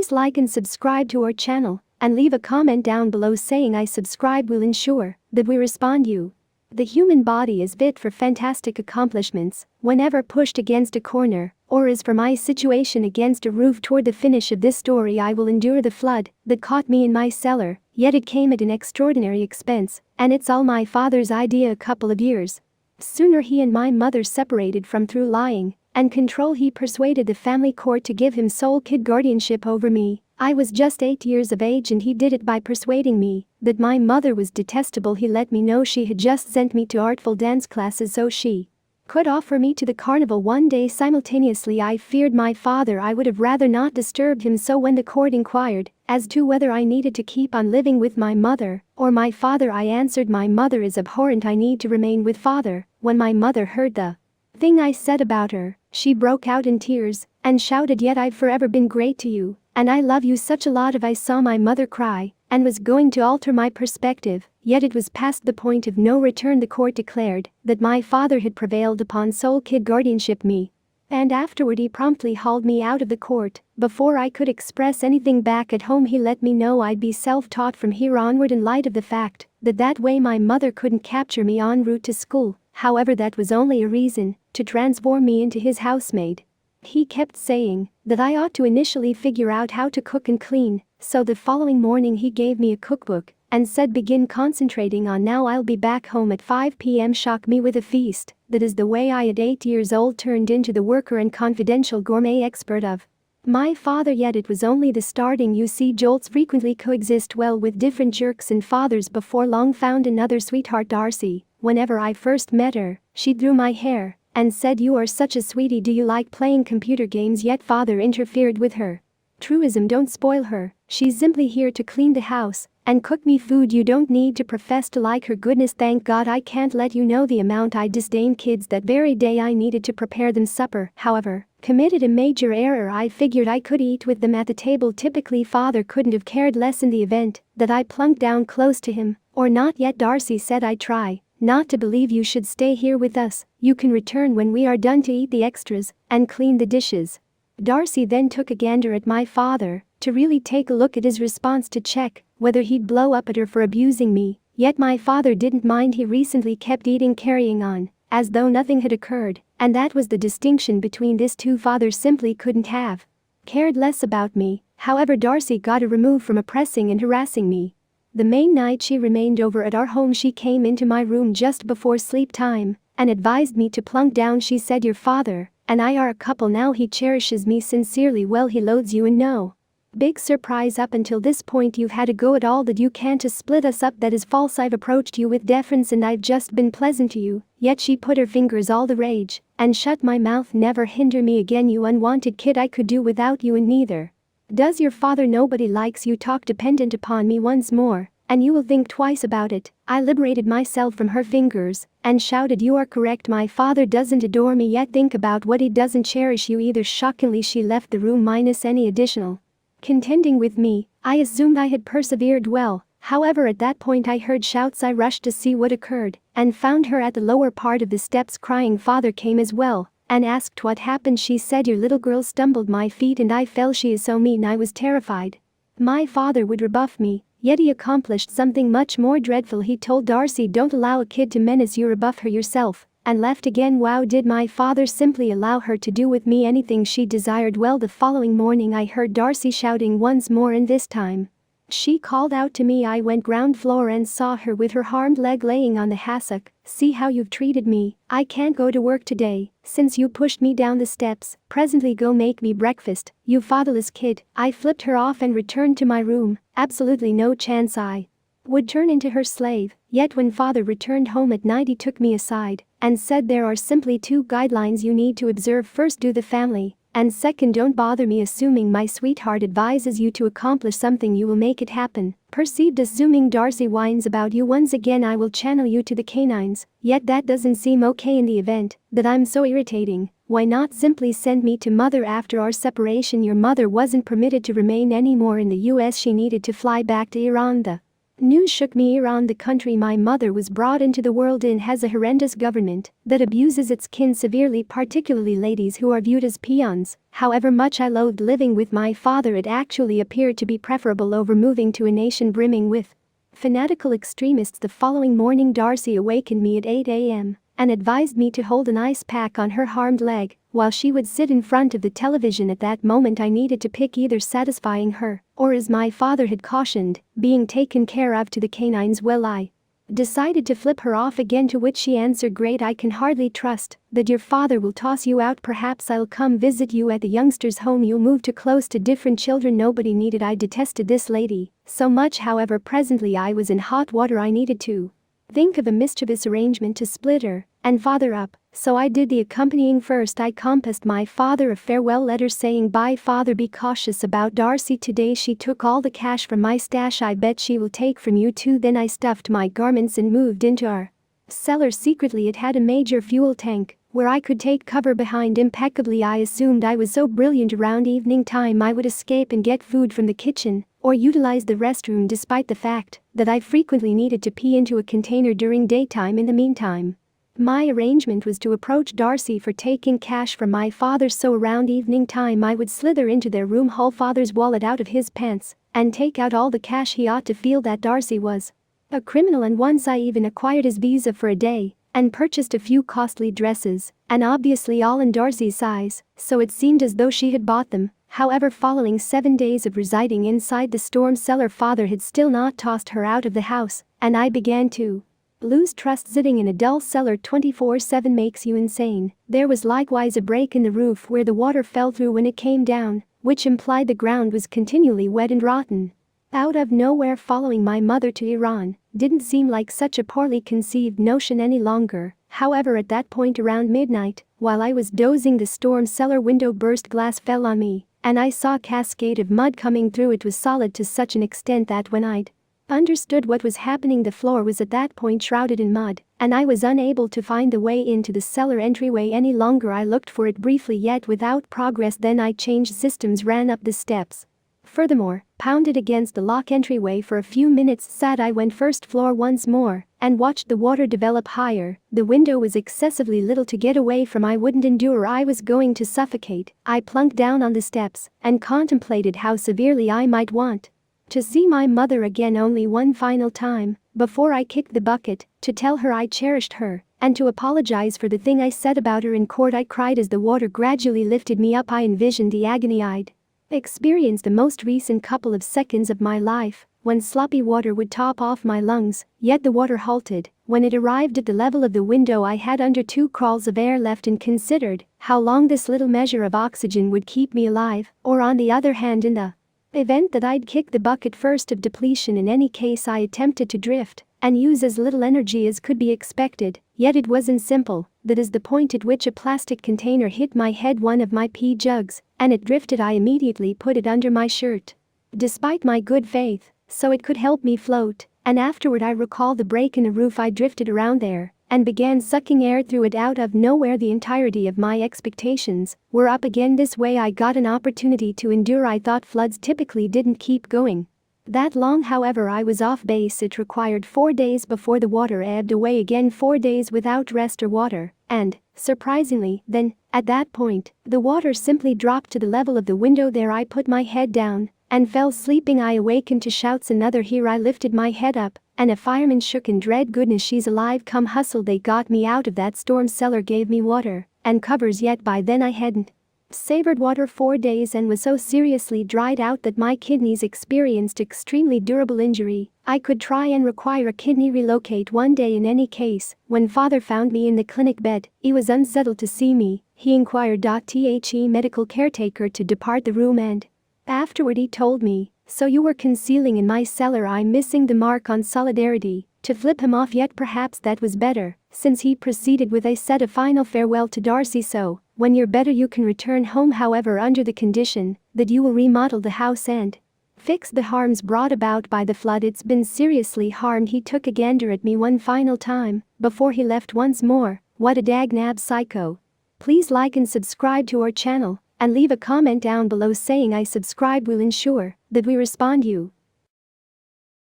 Please like and subscribe to our channel, and leave a comment down below saying I subscribe will ensure that we respond you. The human body is fit for fantastic accomplishments whenever pushed against a corner, or as for my situation against a roof. Toward the finish of this story I will endure the flood that caught me in my cellar, yet it came at an extraordinary expense, and it's all my father's idea. A couple of years sooner he and my mother separated from through lying and control. He persuaded the family court to give him sole kid guardianship over me. I was just 8 years of age and he did it by persuading me that my mother was detestable. He let me know she had just sent me to artful dance classes so she could offer me to the carnival one day simultaneously. I feared my father. I would have rather not disturbed him, so when the court inquired as to whether I needed to keep on living with my mother or my father, I answered my mother is abhorrent. I need to remain with father. When my mother heard the thing I said about her, she broke out in tears and shouted, "Yet I've forever been great to you, and I love you such a lot." If I saw my mother cry and was going to alter my perspective, yet it was past the point of no return. The court declared that my father had prevailed upon sole kid guardianship me, and afterward he promptly hauled me out of the court. Before I could express anything back at home, he let me know I'd be self-taught from here onward in light of the fact that way my mother couldn't capture me en route to school. However, that was only a reason to transform me into his housemaid. He kept saying that I ought to initially figure out how to cook and clean, so the following morning he gave me a cookbook and said begin concentrating on now. I'll be back home at 5 p.m. Shock me with a feast. That is the way I at 8 years old turned into the worker and confidential gourmet expert of my father. Yet it was only the starting. You see, jolts frequently coexist well with different jerks, and fathers before long found another sweetheart. Darcy, whenever I first met her, she drew my hair and said, "You are such a sweetie, do you like playing computer games?" Yet father interfered with her truism, "Don't spoil her, she's simply here to clean the house and cook me food. You don't need to profess to like her." Goodness, thank God I can't let you know the amount I disdained kids. That very day I needed to prepare them supper, however, committed a major error. I figured I could eat with them at the table. Typically father couldn't have cared less in the event that I plunked down close to him or not. Yet Darcy said, "I try not to believe you should stay here with us. You can return when we are done to eat the extras and clean the dishes." Darcy then took a gander at my father to really take a look at his response to check whether he'd blow up at her for abusing me. Yet my father didn't mind. He recently kept eating, carrying on as though nothing had occurred, and that was the distinction between this two. Father simply couldn't have cared less about me. However, Darcy got a remove from oppressing and harassing me. The main night she remained over at our home, she came into my room just before sleep time and advised me to plunk down. She said, "Your father and I are a couple now. He cherishes me sincerely. Well, he loathes you, and no big surprise, up until this point you've had a go at all that you can to split us up. That is false. I've approached you with deference and I've just been pleasant to you." Yet she put her fingers all the rage and shut my mouth. "Never hinder me again, you unwanted kid. I could do without you, and neither does your father. Nobody likes you. Talk dependent upon me once more and you will think twice about it." I liberated myself from her fingers and shouted, "You are correct. My father doesn't adore me, yet think about what he doesn't cherish you either." Shockingly, she left the room minus any additional contending with me. I assumed I had persevered well. However, at that point I heard shouts. I rushed to see what occurred and found her at the lower part of the steps crying. Father came as well and asked what happened. She said, "Your little girl stumbled my feet and I fell. She is so mean." I was terrified my father would rebuff me, yet he accomplished something much more dreadful. He told Darcy, "Don't allow a kid to menace you, rebuff her yourself," and left again. Wow, did my father simply allow her to do with me anything she desired? Well, the following morning I heard Darcy shouting once more, and this time she called out to me. I went ground floor and saw her with her harmed leg laying on the hassock. "See how you've treated me. I can't go to work today since you pushed me down the steps. Presently go make me breakfast, you fatherless kid." I flipped her off and returned to my room. Absolutely no chance I would turn into her slave. Yet when father returned home at night, he took me aside and said, "There are simply two guidelines you need to observe. First, do the family, and second, don't bother me. Assuming my sweetheart advises you to accomplish something, you will make it happen. Perceived. Assuming Darcy whines about you once again, I will channel you to the canines." Yet that doesn't seem okay. In the event that I'm so irritating, why not simply send me to mother? After our separation, your mother wasn't permitted to remain anymore in the US. She needed to fly back to Iran. The News shook me around the country. My mother was brought into the world and has a horrendous government that abuses its kin severely, particularly ladies who are viewed as peons. However much I loathed living with my father, it actually appeared to be preferable over moving to a nation brimming with fanatical extremists. The following morning Darcy awakened me at 8 a.m. and advised me to hold an ice pack on her harmed leg while she would sit in front of the television. At that moment I needed to pick either satisfying her or, as my father had cautioned, being taken care of to the canines. Well, I decided to flip her off again, to which she answered, "Great, I can hardly trust that your father will toss you out. Perhaps I'll come visit you at the youngsters' home. You'll move too close to different children." Nobody needed. I detested this lady so much. However, presently I was in hot water. I needed to think of a mischievous arrangement to split her and father up, so I did the accompanying. First I composed my father a farewell letter saying, "Bye father, be cautious about Darcy today. She took all the cash from my stash. I bet she will take from you too." Then I stuffed my garments and moved into our cellar secretly. It had a major fuel tank where I could take cover behind impeccably. I assumed I was so brilliant around evening time I would escape and get food from the kitchen or utilize the restroom, despite the fact that I frequently needed to pee into a container during daytime. In the meantime, my arrangement was to approach Darcy for taking cash from my father, so around evening time I would slither into their room, haul father's wallet out of his pants, and take out all the cash. He ought to feel that Darcy was a criminal, and once I even acquired his visa for a day and purchased a few costly dresses, and obviously all in Darcy's size, so it seemed as though she had bought them. However, following 7 days of residing inside the storm cellar, father had still not tossed her out of the house, and I began to lose trust. Sitting in a dull cellar 24/7 makes you insane. There was likewise a break in the roof where the water fell through when it came down, which implied the ground was continually wet and rotten. Out of nowhere, following my mother to Iran didn't seem like such a poorly conceived notion any longer. However, at that point around midnight, while I was dozing, the storm cellar window burst, glass fell on me, and I saw a cascade of mud coming through. It was solid to such an extent that when I'd understood what was happening, the floor was at that point shrouded in mud, and I was unable to find the way into the cellar entryway any longer. I looked for it briefly, yet without progress. Then I changed systems, ran up the steps. Furthermore, pounded against the lock entryway for a few minutes. Sad, I went first floor once more and watched the water develop higher. The window was excessively little to get away from. I wouldn't endure. I was going to suffocate. I plunked down on the steps and contemplated how severely I might want to see my mother again only one final time before I kicked the bucket, to tell her I cherished her and to apologize for the thing I said about her in court. I cried as the water gradually lifted me up. I envisioned the agony I'd experienced the most recent couple of seconds of my life when sloppy water would top off my lungs, yet the water halted when it arrived at the level of the window. I had under 2 crawls of air left and considered how long this little measure of oxygen would keep me alive, or on the other hand, in the event that I'd kick the bucket first of depletion. In any case, I attempted to drift and use as little energy as could be expected, yet it wasn't simple. That is the point at which a plastic container hit my head, one of my pee jugs, and it drifted. I immediately put it under my shirt, despite my good faith, so it could help me float, and afterward I recall the break in the roof. I drifted around there and began sucking air through it. Out of nowhere, the entirety of my expectations were up again. This way I got an opportunity to endure. I thought floods typically didn't keep going that long. However, I was off base. It required 4 days before the water ebbed away again, 4 days without rest or water, and, surprisingly, then, at that point, the water simply dropped to the level of the window. There I put my head down and fell sleeping. I awakened to shouts, "Another here!" I lifted my head up, and a fireman shook in dread. "Goodness, she's alive, come hustle." They got me out of that storm cellar, gave me water and covers, yet by then I hadn't savored water 4 days and was so seriously dried out that my kidneys experienced extremely durable injury. I could try and require a kidney relocate one day. In any case, when father found me in the clinic bed, he was unsettled to see me. He inquired the medical caretaker to depart the room, and afterward he told me, "So you were concealing in my cellar." I'm missing the mark on solidarity to flip him off, yet perhaps that was better, since he proceeded with, "I said a final farewell to Darcy, so when you're better you can return home, however under the condition that you will remodel the house and fix the harms brought about by the flood. It's been seriously harmed." He took a gander at me one final time before he left once more. What a dagnab psycho. Please like and subscribe to our channel and leave a comment down below saying I subscribe. Will ensure that we respond you.